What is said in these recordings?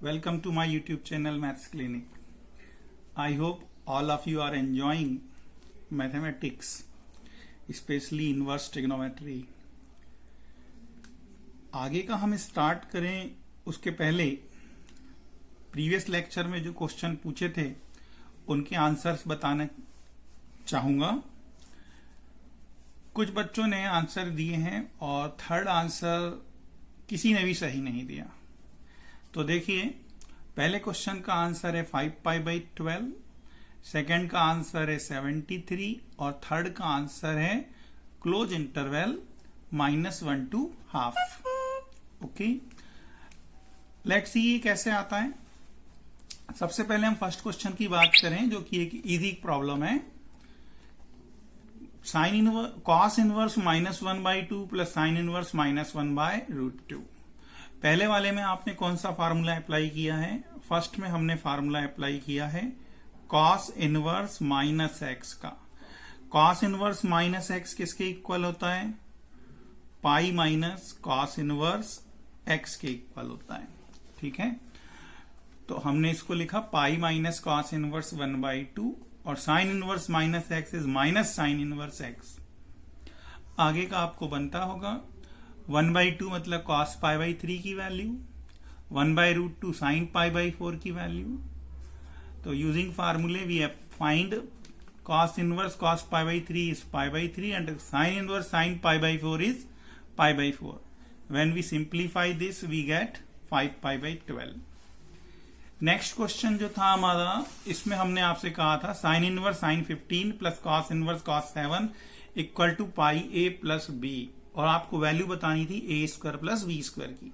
Welcome to my YouTube channel Maths Clinic. I hope all of you are enjoying mathematics, especially inverse trigonometry. आगे का हम start करें उसके पहले previous lecture में जो क्वेश्चन पूछे थे उनके आंसर्स बताना चाहूंगा। कुछ बच्चों ने आंसर दिए हैं और थर्ड आंसर किसी ने भी सही नहीं दिया। तो देखिए, पहले क्वेश्चन का आंसर है 5π/12, सेकंड का आंसर है 73 और थर्ड का आंसर है close interval -1 to ½ okay. Let's see ये कैसे आता है। सबसे पहले हम फर्स्ट क्वेश्चन की बात करें जो कि एक इजी प्रॉब्लम है। cos inverse -1/2 plus sin inverse -1/√2। पहले वाले में आपने कौन सा फार्मूला अप्लाई किया है? फर्स्ट में हमने फार्मूला अप्लाई किया है cos इनवर्स -x का। cos इनवर्स -x किसके इक्वल होता है? Pi minus cos inverse x के इक्वल होता है। ठीक है, तो हमने इसको लिखा पाई माइनस cos इनवर्स 1/2 और sin inverse -x is minus sin inverse x। आगे का आपको बनता होगा 1/2 मतलब cos π/3 की वैल्यू, 1/√2 sin π/4 की वैल्यू। तो using formulae we find cos inverse cos π/3 is π/3 and sin inverse sin π/4 is π/4. When we simplify this we get 5π/12. Next question जो था हमारा, इसमें हमने आपसे कहा था sin inverse sin 15 plus cos inverse cos 7 equal to πa plus b और आपको वैल्यू बतानी थी a² प्लस b² की।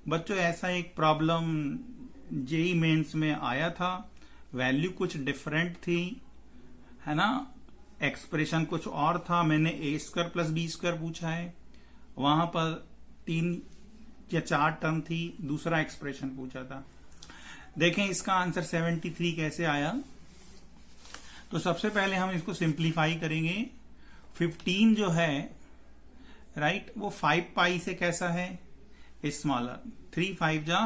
बच्चों, ऐसा एक प्रॉब्लम जेई मेंस में आया था, वैल्यू कुछ डिफरेंट थी, है ना, एक्सप्रेशन कुछ और था। मैंने a² प्लस b² पूछा है, वहां पर 3 या 4 टर्म थी, दूसरा एक्सप्रेशन पूछा था। देखें इसका आंसर 73 कैसे आया। तो सबसे पहले हम इसको सिंप्लीफाई करेंगे। 15 जो है राइट, वो 5π से कैसा है? स्मॉलर। 3 5 जा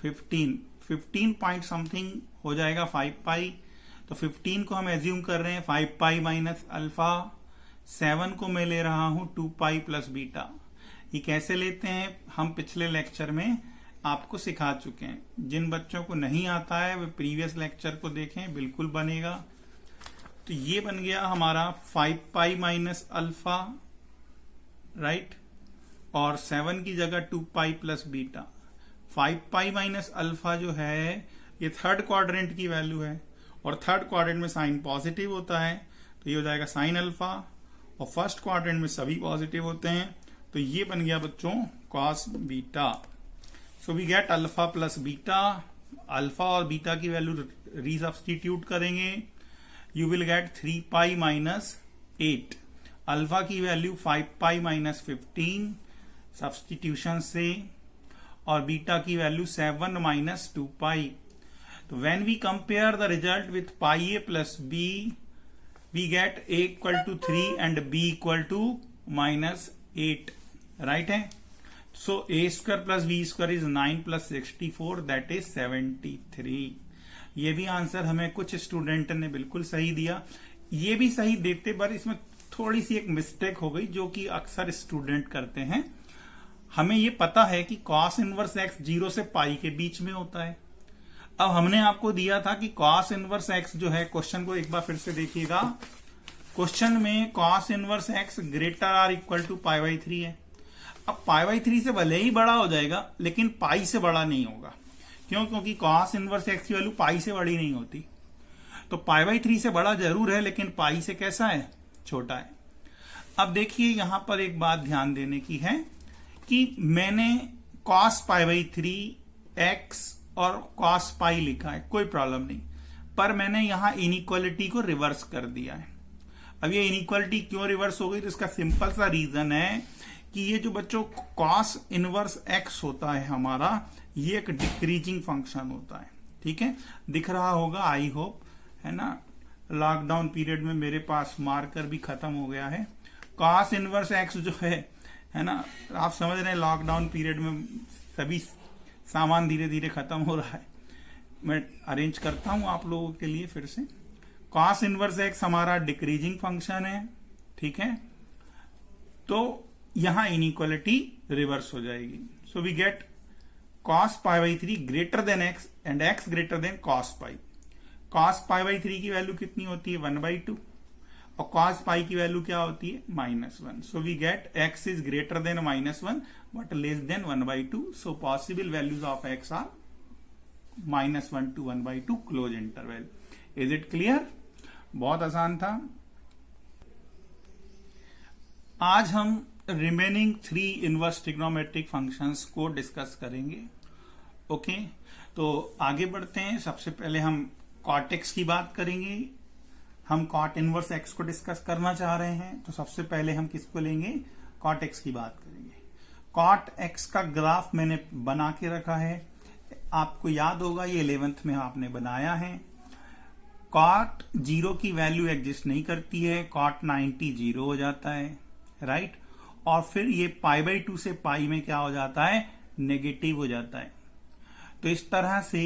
15 पॉइंट समथिंग हो जाएगा 5π। तो 15 को हम एज्यूम कर रहे हैं 5π माइनस अल्फा। 7 को मैं ले रहा हूं 2π प्लस बीटा। ये कैसे लेते हैं हम पिछले लेक्चर में आपको सिखा चुके हैं। जिन बच्चों को नहीं आता है वे प्रीवियस लेक्चर को देखें, बिल्कुल बनेगा। तो ये बन गया हमारा 5π माइनस अल्फा राइट, और 7 की जगह 2π प्लस बीटा। 5π माइनस अल्फा जो है ये थर्ड क्वाड्रेंट की वैल्यू है और थर्ड क्वाड्रेंट में साइन पॉजिटिव होता है, तो ये हो जाएगा साइन अल्फा, और फर्स्ट क्वाड्रेंट में सभी पॉजिटिव होते हैं, तो ये बन गया बच्चों cos beta. So we get alpha plus beta. Alpha और बीटा की वैल्यू रीसब्स्टिट्यूट करेंगे, you will get 3π minus 8। Alpha की वैल्यू 5π माइनस 15 सब्सटीट्यूशन से, और बीटा की वैल्यू 7 माइनस 2π। तो when we compare the result with πa plus b we get a equal to 3 and b equal to -8 right है। So a² plus b² is 9 plus 64 that is 73। ये भी answer हमें कुछ student ने बिल्कुल सही दिया, ये भी सही देते, पर इसमें थोड़ी सी एक मिस्टेक हो गई जो कि अक्सर स्टूडेंट करते हैं। हमें ये पता है कि cos इनवर्स x 0 से π के बीच में होता है। अब हमने आपको दिया था कि cos इनवर्स x जो है, क्वेश्चन को एक बार फिर से देखिएगा। क्वेश्चन में cos inverse x greater or equal to π/3 है। अब π/3 से भले ही बड़ा हो जाएगा लेकिन π से बड़ा नहीं होगा। क्यों? क्योंकि cos इनवर्स x की वैल्यू π से बड़ी नहीं होती। तो π/3 से बड़ा जरूर है लेकिन π से कैसा है? छोटा है। अब देखिए यहां पर एक बात ध्यान देने की है कि मैंने cos π/3 x और cos π लिखा है, कोई प्रॉब्लम नहीं, पर मैंने यहां इनइक्वालिटी को रिवर्स कर दिया है। अब ये इनइक्वालिटी क्यों रिवर्स हो गई? तो इसका सिंपल सा रीजन है कि ये जो बच्चों cos इनवर्स x होता है हमारा, ये एक डिक्रीजिंग फंक्शन होता है। ठीक है, दिख रहा होगा आई होप, है ना। लॉकडाउन पीरियड में मेरे पास मार्कर भी खत्म हो गया है। cos इनवर्स x जो है ना, आप समझ रहे हैं लॉकडाउन पीरियड में सभी सामान धीरे धीरे खत्म हो रहा है, मैं अरेंज करता हूं आप लोगों के लिए फिर से। कॉस इनवर्स एक्स हमारा डिक्रीजिंग फंक्शन है, ठीक है, तो यहां इनइक्वालिटी रिवर्स हो जाएगी। So we get cos pi by 3 greater than x and x greater than cos pi. cos pi by 3 की वैल्यू कितनी होती है 1/2 और cos पाई की वैल्यू क्या होती है -1। So we get x is greater than -1 but less than 1/2। So possible values of x are -1 to 1/2 close interval. Is it clear? बहुत आसान था। आज हम रिमेनिंग 3 इनवर्स ट्रिग्नोमेट्रिक फंक्शंस को डिस्कस करेंगे। ओके, तो आगे बढ़ते हैं। सबसे पहले हम कॉट एक्स की बात करेंगे। हम कॉट इनवर्स एक्स को डिस्कस करना चाह रहे हैं, तो सबसे पहले हम किसको लेंगे, कॉट एक्स की बात करेंगे। कॉट एक्स का ग्राफ मैंने बना के रखा है, आपको याद होगा ये 11th में आपने बनाया है। कॉट 0 की वैल्यू एग्जिस्ट नहीं करती है, कॉट 90 0 हो जाता है, राइट। और फिर ये π/2 से पाई में क्या हो जाता है, नेगेटिव हो जाता है। तो इस तरह से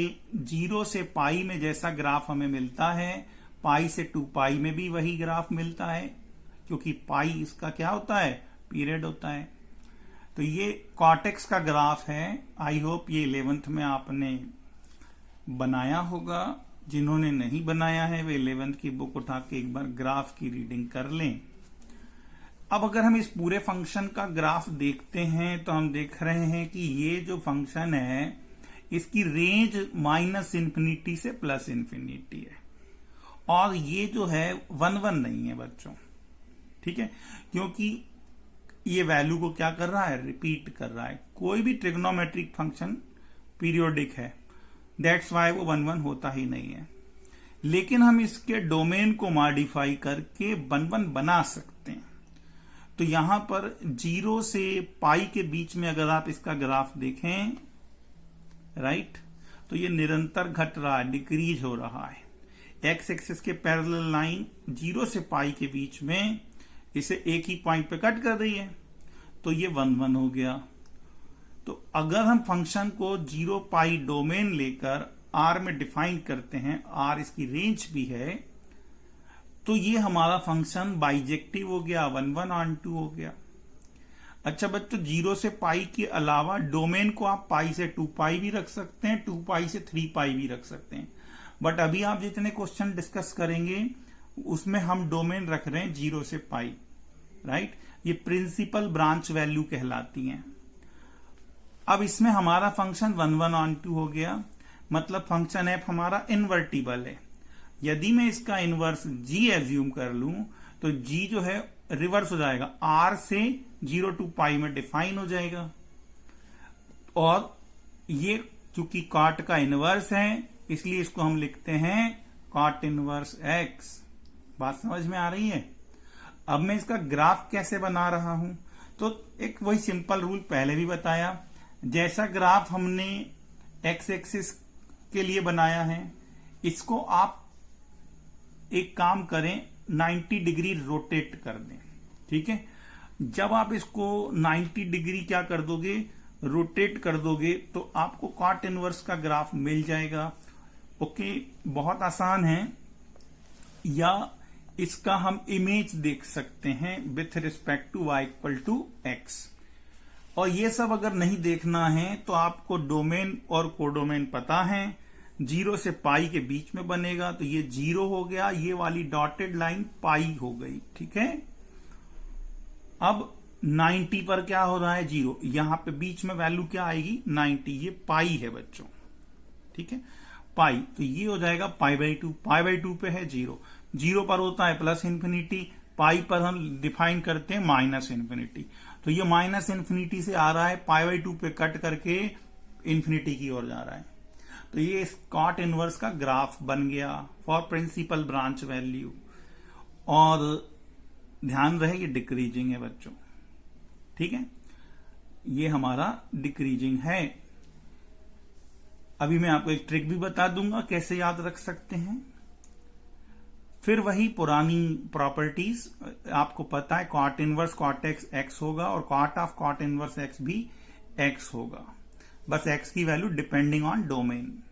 0 से पाई में जैसा ग्राफ हमें मिलता है, पाई से 2 पाई में भी वही ग्राफ मिलता है, क्योंकि पाई इसका क्या होता है, पीरियड होता है। तो ये कॉट एक्स का ग्राफ है। आई होप ये 11th में आपने बनाया होगा। जिन्होंने नहीं बनाया है वे 11th की बुक उठा के एक बार ग्राफ की रीडिंग कर लें। अब अगर हम इस पूरे फंक्शन का ग्राफ देखते हैं तो हम देख रहे हैं कि ये जो फंक्शन है इसकी रेंज -∞ से +∞ है, और ये जो है 1 नहीं है बच्चों, ठीक है, क्योंकि ये वैल्यू को क्या कर रहा है, रिपीट कर रहा है। कोई भी ट्रिग्नोमेट्रिक फंक्शन पीरियोडिक है, दैट्स वाई वो 1 होता ही नहीं है। लेकिन हम इसके डोमेन को मॉडिफाई करके 1 बना सकते हैं। तो यहां पर 0 से पाई के बीच में अगर आप इसका ग्राफ देखें, राइट, तो ये निरंतर घट रहा है, डिक्रीज हो रहा है। एक्स एक्सिस के पैरेलल लाइन 0 से पाई के बीच में इसे एक ही पॉइंट पे कट कर रही है, तो ये 1 हो गया। तो अगर हम फंक्शन को 0 पाई डोमेन लेकर R में डिफाइन करते हैं, R इसकी रेंज भी है, तो ये हमारा फंक्शन बाइजेक्टिव हो गया, 1/2 हो गया। अच्छा बच्चों, 0 से पाई के अलावा डोमेन को आप पाई से 2 पाई भी रख सकते हैं, 2 पाई से 3 पाई भी रख सकते हैं। बट अभी आप जितने क्वेश्चन डिस्कस करेंगे उसमें हम डोमेन रख रहे हैं 0 से पाई, राइट। ये प्रिंसिपल ब्रांच वैल्यू कहलाती हैं। अब इसमें हमारा फंक्शन 1/2 हो गया, मतलब फंक्शन एफ हमारा इनवर्टिबल है। यदि मैं इसका इनवर्स g एज्यूम कर लूं तो g जो है रिवर्स हो जाएगा, r से 0 to पाई में डिफाइन हो जाएगा। और ये चूंकि कॉट का इनवर्स है इसलिए इसको हम लिखते हैं कॉट इनवर्स x। बात समझ में आ रही है? अब मैं इसका ग्राफ कैसे बना रहा हूं, तो एक वही सिंपल रूल पहले भी बताया, जैसा ग्राफ हमने x एक्सिस के लिए बनाया है, इसको आप एक काम करें 90 डिग्री रोटेट कर दें, ठीक है। जब आप इसको 90 डिग्री क्या कर दोगे, रोटेट कर दोगे, तो आपको कॉट इनवर्स का ग्राफ मिल जाएगा। ओके, बहुत आसान है। या इसका हम इमेज देख सकते हैं with respect to y = x। और ये सब अगर नहीं देखना है तो आपको डोमेन और कोडोमेन पता है, 0 से पाई के बीच में बनेगा, तो ये 0 हो गया, ये वाली डॉटेड लाइन पाई हो गई, ठीक है। अब 90 पर क्या हो रहा है, 0, यहां पे बीच में वैल्यू क्या आएगी 90, ये पाई है बच्चों, ठीक है, पाई। तो ये हो जाएगा π/2, π/2 पे है 0, 0 पर होता है +∞, पाई पर हम डिफाइन करते हैं -∞। तो ये -∞ से आ रहा है, π/2 पे कट करके इंफिनिटी की ओर जा रहा है। तो ये कॉट इनवर्स का ग्राफ बन गया फॉर प्रिंसिपल ब्रांच वैल्यू। और ध्यान रहे ये डिक्रीजिंग है बच्चों, ठीक है, ये हमारा डिक्रीजिंग है। अभी मैं आपको एक ट्रिक भी बता दूंगा कैसे याद रख सकते हैं। फिर वही पुरानी प्रॉपर्टीज, आपको पता है cot inverse cot x x होगा और cot of cot inverse x भी एक्स होगा। बस x की वैल्यू डिपेंडिंग ऑन डोमेन।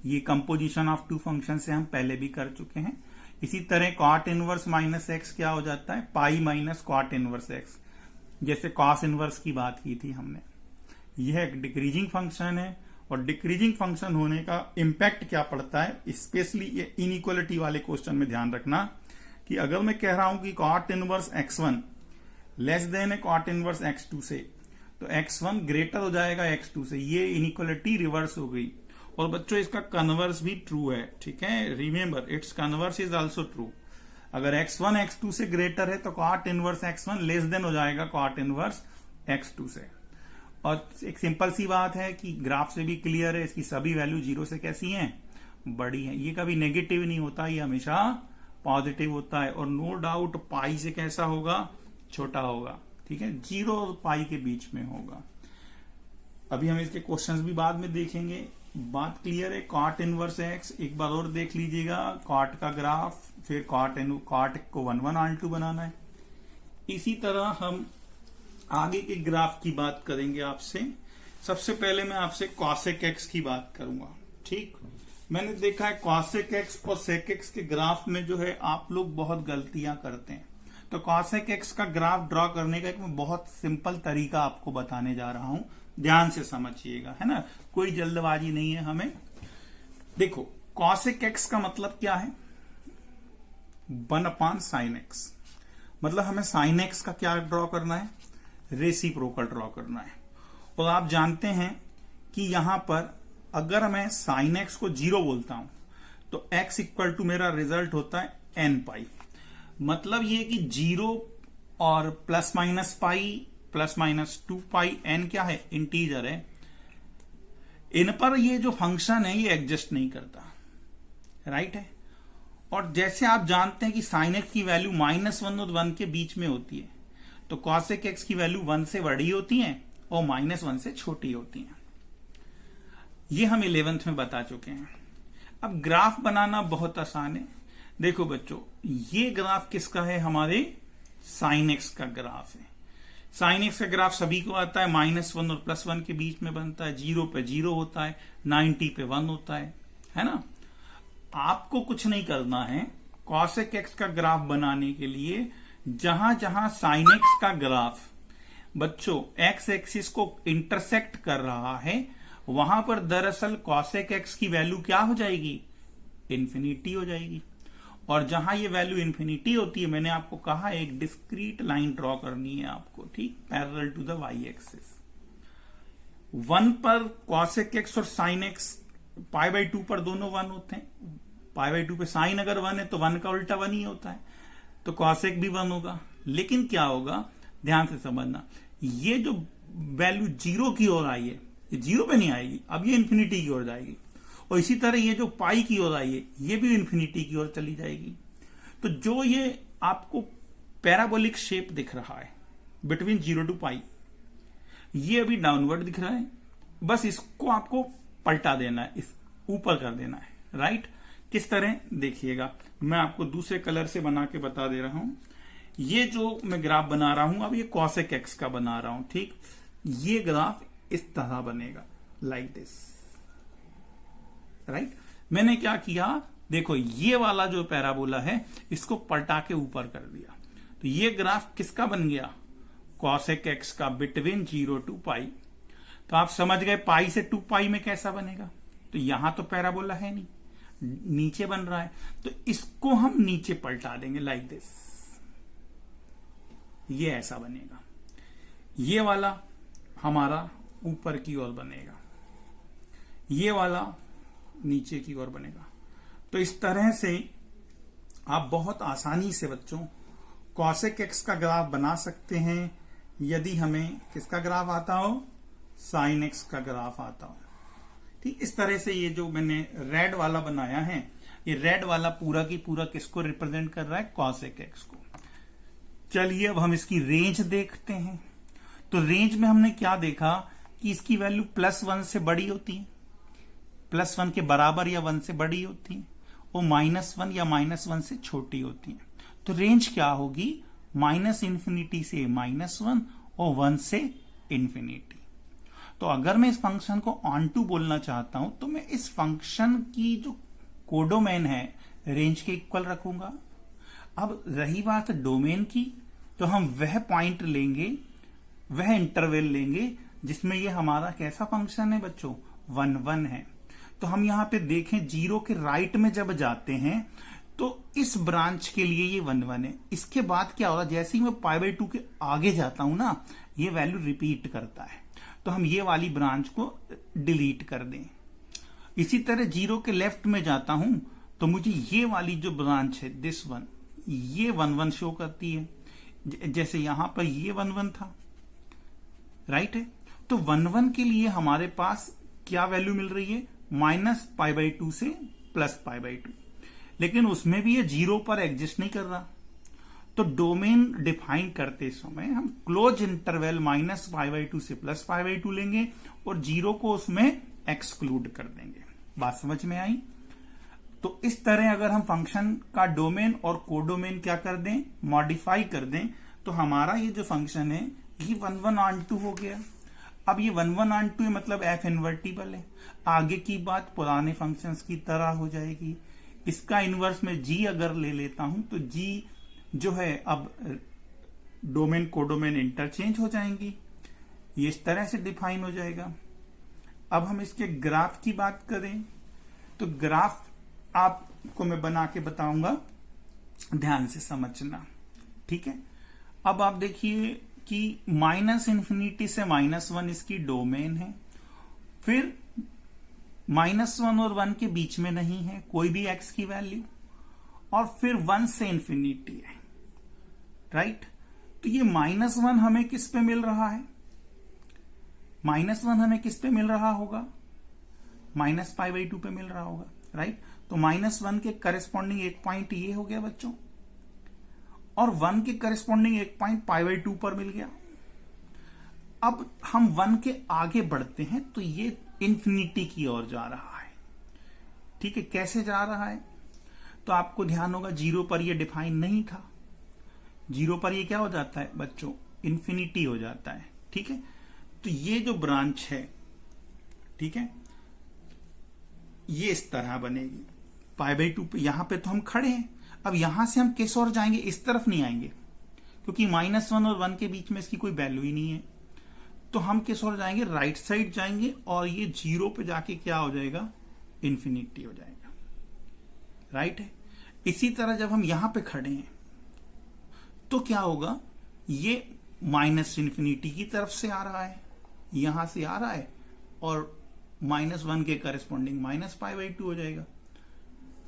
ये कंपोजिशन ऑफ टू फंक्शन से हम पहले भी कर चुके हैं। इसी तरह कॉट इनवर्स माइनस एक्स क्या हो जाता है, pi minus cot inverse x, जैसे कॉस इनवर्स की बात की थी हमने। यह एक डिक्रीजिंग फंक्शन है, और डिक्रीजिंग फंक्शन होने का इंपैक्ट क्या पड़ता है, स्पेशली ये इनइक्वालिटी वाले क्वेश्चन में ध्यान रखना कि अगर मैं कह रहा हूं कि cot inverse x1 less than है कॉट इनवर्स x2 से, तो x1 ग्रेटर हो जाएगा x2 से, ये इनइक्वालिटी रिवर्स हो गई। और बच्चों इसका कन्वर्स भी ट्रू है, ठीक है, remember it's converse is also true. अगर x1 x2 से ग्रेटर है तो cot inverse x1 less then हो जाएगा कॉट इनवर्स x2 से। और एक सिंपल सी बात है कि ग्राफ से भी क्लियर है, इसकी सभी वैल्यू 0 से कैसी हैं, बड़ी हैं। ये कभी नेगेटिव नहीं होता, ये हमेशा पॉजिटिव होता है। और नो डाउट पाई से कैसा होगा, छोटा होगा, ठीक है, 0 और पाई के बीच में होगा। अभी हम इसके क्वेश्चंस भी बाद में देखेंगे। बात क्लियर है। कॉट इनवर्स एक्स एक बार और देख लीजिएगा, कॉट का ग्राफ, फिर कॉट को 1/(1r2) बनाना है। इसी तरह हम आगे के ग्राफ की बात करेंगे आपसे। सबसे पहले मैं आपसे कॉसेक एक्स की बात करूंगा, ठीक। मैंने देखा है कॉसेक एक्स और सेक एक्स के ग्राफ में जो है आप लोग बहुत गलतियां करते हैं। तो कॉसेक एक्स का ग्राफ ड्रॉ करने का एक मैं बहुत सिंपल तरीका आपको बताने जा रहा हूं, ध्यान से समझिएगा, है ना, कोई जल्दबाजी नहीं है हमें। देखो कॉसेक एक्स का मतलब क्या है, 1/sin x, मतलब हमें sin x का क्या ड्रॉ करना है, रेसिप्रोकल ड्रॉ करना है। और आप जानते हैं कि यहां पर अगर मैं sin x को 0 बोलता हूं तो x इक्वल टू मेरा रिजल्ट होता है n पाई। मतलब ये कि 0 और plus minus pi plus minus 2 पाई, n क्या है, इंटीजर है। इन पर ये जो फंक्शन है ये एग्जिस्ट नहीं करता, राइट है। और जैसे आप जानते हैं कि sin x की वैल्यू -1 और 1 के बीच में होती है, तो cosec x की वैल्यू 1 से बड़ी होती है और -1 से छोटी होती है। ये हम 11th में बता चुके हैं। अब ग्राफ बनाना बहुत आसान है। देखो बच्चों, ये ग्राफ किसका है, हमारे sin x का ग्राफ है। sin x का ग्राफ सभी को आता है, -1 और +1 के बीच में बनता है, 0 पे 0 होता है, 90 पे 1 होता है ना। आपको कुछ नहीं करना है, cosec x का ग्राफ बनाने के लिए जहां जहां sin x का ग्राफ बच्चों x एक्सिस को इंटरसेक्ट कर रहा है, वहां पर दरअसल cosec x की वैल्यू क्या हो जाएगी, इंफिनिटी हो जाएगी। और जहां ये वैल्यू इंफिनिटी होती है, मैंने आपको कहा एक डिस्क्रीट लाइन ड्रॉ करनी है आपको, ठीक, parallel to the y axis. 1 पर cosec x और sin x π/2 पर दोनों 1 होते हैं। π/2 पे साइन अगर 1 है तो 1 का उल्टा 1 ही होता है, तो cosec भी 1 होगा। लेकिन क्या होगा, ध्यान से समझना, ये जो वैल्यू 0 की ओर आई है, ये 0 पे नहीं आएगी, अब ये इंफिनिटी की ओर जाएगी। और इसी तरह ये जो पाई की ओर आई है, ये भी इंफिनिटी की ओर चली जाएगी। तो जो ये आपको पैराबोलिक शेप दिख रहा है बिटवीन 0 टू पाई, ये अभी डाउनवर्ड दिख रहा है, बस इसको आपको पलटा देना है, इस ऊपर कर देना है, राइट। किस तरह देखिएगा, मैं आपको दूसरे कलर से बना के बता दे रहा हूं। ये जो मैं ग्राफ बना रहा हूं, अब ये cosec x का बना रहा हूं, ठीक। ये ग्राफ इस तरह बनेगा, लाइक दिस, राइट। मैंने क्या किया, देखो ये वाला जो पैराबोला है इसको पलटा के ऊपर कर दिया, तो ये ग्राफ किसका बन गया, cosec x का बिटवीन 0 टू पाई। तो आप समझ गए पाई से 2 पाई में कैसा बनेगा। तो यहां तो पैराबोला है नहीं, नीचे बन रहा है, तो इसको हम नीचे पलटा देंगे लाइक दिस, ये ऐसा बनेगा। ये वाला हमारा ऊपर की ओर बनेगा, ये वाला नीचे की ओर बनेगा। तो इस तरह से आप बहुत आसानी से बच्चों cosec x का ग्राफ बना सकते हैं, यदि हमें किसका ग्राफ आता हो, sin x का ग्राफ आता हो, ठीक। इस तरह से ये जो मैंने रेड वाला बनाया है, ये रेड वाला पूरा की पूरा किसको रिप्रेजेंट कर रहा है, cosec x को। चलिए अब हम इसकी रेंज देखते हैं। तो रेंज में हमने क्या देखा कि इसकी वैल्यू +1 से बड़ी होती है, +1 के बराबर या 1 से बड़ी होती है, और -1 या -1 से छोटी होती है। तो रेंज क्या होगी, -∞ से -1 और 1 से इंफिनिटी। तो अगर मैं इस फंक्शन को ऑन टू बोलना चाहता हूं तो मैं इस फंक्शन की जो कोडोमेन है रेंज के इक्वल रखूंगा। अब रही बात डोमेन की, तो हम वह पॉइंट लेंगे, वह इंटरवल लेंगे जिसमें ये हमारा कैसा फंक्शन है बच्चों, 1 1 है। तो हम यहां पे देखें 0 के राइट में जब जाते हैं तो इस ब्रांच के लिए ये 1 1 है। इसके बाद क्या होगा, जैसे ही मैं π/2 के आगे जाता हूं ना, ये वैल्यू रिपीट करता है, तो हम ये वाली ब्रांच को डिलीट कर दें। इसी तरह 0 के लेफ्ट में जाता हूं तो मुझे ये वाली जो ब्रांच है दिस वन, ये 1 1 शो करती है। जैसे यहां पर ये 1 1 था, राइट है। तो 1 1 के लिए हमारे पास क्या वैल्यू मिल रही है, -π/2 से +π/2, लेकिन उसमें भी ये 0 पर एग्जिस्ट नहीं कर रहा। तो डोमेन डिफाइन करते समय हम क्लोज इंटरवल -π/2 से +π/2 लेंगे और 0 को उसमें एक्सक्लूड कर देंगे। बात समझ में आई? तो इस तरह अगर हम फंक्शन का डोमेन और कोडोमेन क्या कर दें, मॉडिफाई कर दें, तो हमारा ये जो फंक्शन है ये 1 1 ऑन टू हो गया। अब ये 1 1 ऑन टू मतलब f इन्वर्टिबल है। आगे की बात पुराने फंक्शंस की तरह हो जाएगी। इसका इनवर्स में g अगर ले लेता हूं तो g जो है अब डोमेन कोडोमेन इंटरचेंज हो जाएंगी, ये इस तरह से डिफाइन हो जाएगा। अब हम इसके ग्राफ की बात करें तो ग्राफ आपको मैं बना के बताऊंगा, ध्यान से समझना, ठीक है। अब आप देखिए कि -∞ से -1 इसकी डोमेन है, फिर -1 और 1 के बीच में नहीं है कोई भी x की वैल्यू, और फिर 1 से इंफिनिटी है, राइट। तो ये -1 हमें किस पे मिल रहा है, -1 हमें किस पे मिल रहा होगा, -π/2 पे मिल रहा होगा, राइट। तो -1 के करस्पॉन्डिंग एक पॉइंट ये हो गया बच्चों, और 1 के करस्पॉन्डिंग एक पॉइंट π/2 पर मिल गया। अब हम 1 के आगे बढ़ते हैं तो ये इंफिनिटी की ओर जा रहा है, ठीक है। कैसे जा रहा है, तो आपको ध्यान होगा 0 पर ये डिफाइन नहीं था, 0 पर ये क्या हो जाता है बच्चों, इंफिनिटी हो जाता है, ठीक है। तो ये जो ब्रांच है, ठीक है, ये इस तरह बनेगी π/2 पे। यहां पे तो हम खड़े हैं, अब यहां से हम किस ओर जाएंगे, इस तरफ नहीं आएंगे, क्योंकि -1 और 1 के बीच में इसकी कोई वैल्यू ही नहीं है। तो हम किस ओर जाएंगे, राइट साइड जाएंगे, और ये 0 पे जाके क्या हो जाएगा, इंफिनिटी हो जाएगा, राइट है। इसी तरह जब हम यहां पे खड़े हैं तो क्या होगा, ये -∞ की तरफ से आ रहा है, यहां से आ रहा है, और -1 के करस्पॉन्डिंग -π/2 हो जाएगा,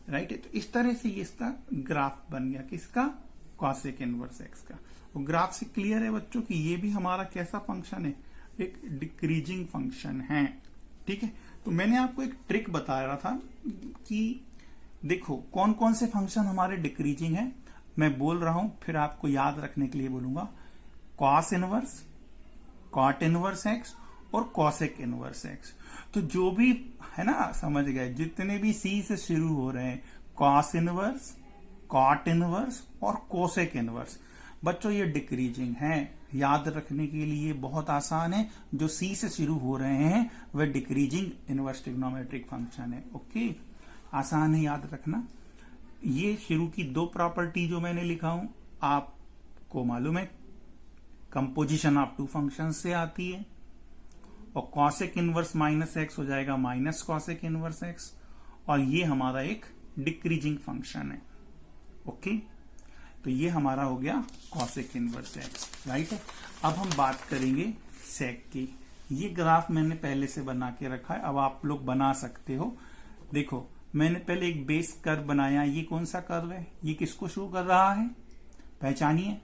राइट है। तो इस तरह से ये इसका ग्राफ बन गया, किसका, कॉसेक इनवर्स x का। और ग्राफ से क्लियर है बच्चों कि ये भी हमारा कैसा फंक्शन है, एक डिक्रीजिंग फंक्शन है, ठीक है। तो मैंने आपको एक ट्रिक बता रहा था कि देखो कौन कौन से फंक्शन हमारे डिक्रीजिंग है, मैं बोल रहा हूं, फिर आपको याद रखने के लिए बोलूंगा, cos inverse, cot inverse x और कॉसेक इनवर्स x। तो जो भी है ना, समझ गए, जितने भी C से शुरू हो रहे हैं, कॉस इनवर्स, कॉट इनवर्स और कोसेक इनवर्स, बच्चों ये डिक्रीजिंग है। याद रखने के लिए बहुत आसान है, जो C से शुरू हो रहे हैं वह डिक्रीजिंग इनवर्स ट्रिग्नोमेट्रिक फंक्शन है, ओके, आसान है याद रखना। ये शुरू की 2 प्रॉपर्टी जो मैंने लिखा हूं आपको मालूम है, कंपोजिशन ऑफ 2 फंक्शन से आती है, और कॉसेक इनवर्स -x हो जाएगा माइनस कॉसेक इनवर्स x, और ये हमारा एक डिक्रीजिंग फंक्शन है, ओके। तो ये हमारा हो गया कॉसेक इनवर्स x, राइट है। अब हम बात करेंगे सेक की। ये ग्राफ मैंने पहले से बना के रखा है, अब आप लोग बना सकते हो। देखो मैंने पहले एक बेस कर्व बनाया, ये कौन सा कर्व है, ये किसको शो कर रहा है, पहचानिए,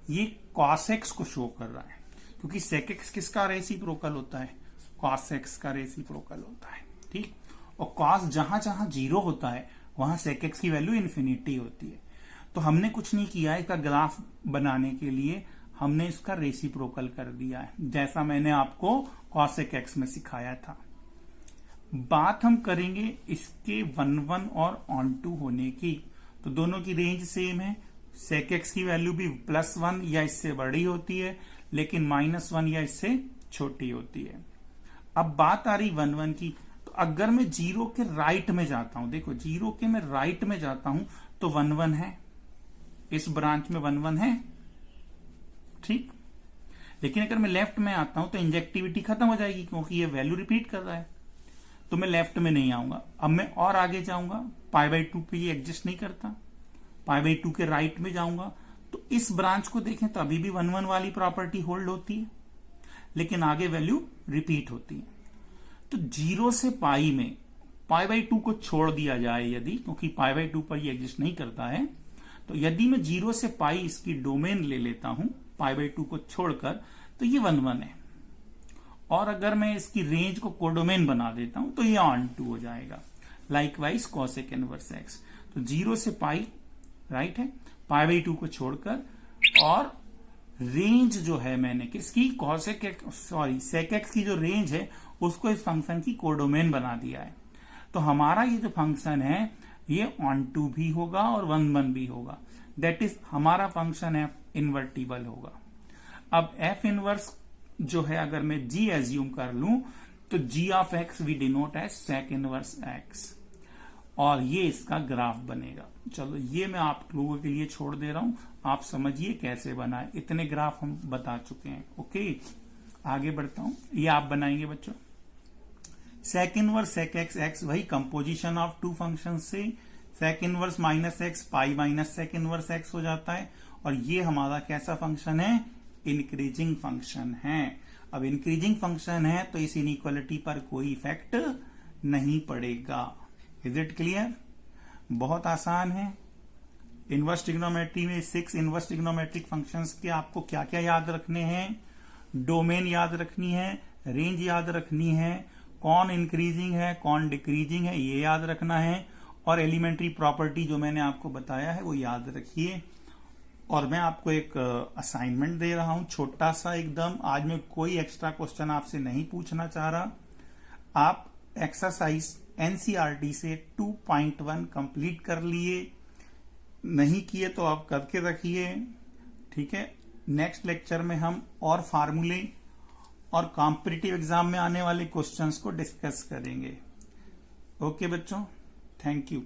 ये cos x को शो कर रहा है, क्योंकि sec x किसका रेसिप्रोकल होता है, cos x का रेसिप्रोकल होता है, ठीक। और cos जहां जहां 0 होता है वहां sec x की वैल्यू इंफिनिटी होती है। तो हमने कुछ नहीं किया, इसका ग्राफ बनाने के लिए हमने इसका रेसिप्रोकल कर दिया है, जैसा मैंने आपको cosec x में सिखाया था। बात हम करेंगे इसके 1 1 और ऑन टू होने की, तो दोनों की रेंज सेम है, sec x की वैल्यू भी +1 या इससे बड़ी होती है, लेकिन -1 या इससे छोटी होती है। अब बात आ रही 1 1 की, तो अगर मैं 0 के राइट में जाता हूं, देखो 0 के मैं राइट में जाता हूं तो 1 1 है, इस ब्रांच में 1 1 है, ठीक। लेकिन अगर मैं लेफ्ट में आता हूं तो इंजेक्टिविटी खत्म हो जाएगी क्योंकि ये वैल्यू रिपीट कर रहा है, तो मैं लेफ्ट में नहीं आऊंगा। अब मैं और आगे जाऊंगा, π/2 पे ये एग्जिस्ट नहीं करता, π/2 के राइट में जाऊंगा तो इस ब्रांच को देखें तो अभी भी 1 1 वाली प्रॉपर्टी होल्ड होती है, लेकिन आगे वैल्यू रिपीट होती है। तो 0 से पाई में π/2 को छोड़ दिया जाए यदि, क्योंकि π/2 पर ये एग्जिस्ट नहीं करता है, तो यदि मैं 0 से पाई इसकी डोमेन ले लेता हूं π/2 को छोड़कर, तो ये 1 1 है। और अगर मैं इसकी रेंज को कोडोमेन बना देता हूं तो ये ऑन टू हो जाएगा। लाइकवाइज कॉसेक इनवर्स एक्स, तो 0 से पाई राइट है, π/2 को छोड़कर, और रेंज जो है मैंने किसकी, कॉसेक सेक एक्स की जो रेंज है उसको इस फंक्शन की कोडोमेन बना दिया है। तो हमारा ये जो फंक्शन है ये ऑन टू भी होगा और 1 1 भी होगा, दैट इज हमारा फंक्शन एफ इन्वर्टिबल होगा। अब एफ इनवर्स जो है अगर मैं जी एज्यूम कर लूं तो g of x we denote as sec inverse x, और ये इसका ग्राफ बनेगा। चलो ये मैं आप लोगों के लिए छोड़ दे रहा हूं, आप समझिए कैसे बनाए, इतने ग्राफ हम बता चुके हैं। ओके, आगे बढ़ता हूं, ये आप बनाएंगे बच्चों। Sec inverse sec x x, वही कंपोजिशन ऑफ टू फंक्शन से sec inverse minus x pi minus sec inverse x हो जाता है, और ये हमारा कैसा फंक्शन है, इंक्रीजिंग फंक्शन है। अब इंक्रीजिंग फंक्शन है तो इस इनइक्वालिटी पर कोई इफेक्ट नहीं पड़ेगा। Is it clear? बहुत आसान है। इनवर्स ट्रिग्नोमेट्री में 6 इनवर्स ट्रिग्नोमेट्रिक फंक्शंस के आपको क्या क्या याद रखने हैं, डोमेन याद रखनी है, रेंज याद रखनी है, कौन इंक्रीजिंग है कौन डिक्रीजिंग है ये याद रखना है, और एलिमेंट्री प्रॉपर्टी जो मैंने आपको बताया है वो याद रखिए। और मैं आपको एक असाइनमेंट दे रहा हूं छोटा सा एकदम, आज मैं कोई एक्स्ट्रा क्वेश्चन आपसे नहीं पूछना चाह रहा। आप एक्सरसाइज एनसीईआरटी से 2.1 कंप्लीट कर लिए, नहीं किए तो आप करके रखिए, ठीक है। नेक्स्ट लेक्चर में हम और फार्मूले और कॉम्पिटिटिव एग्जाम में आने वाले क्वेश्चंस को डिस्कस करेंगे। ओके बच्चों, थैंक यू।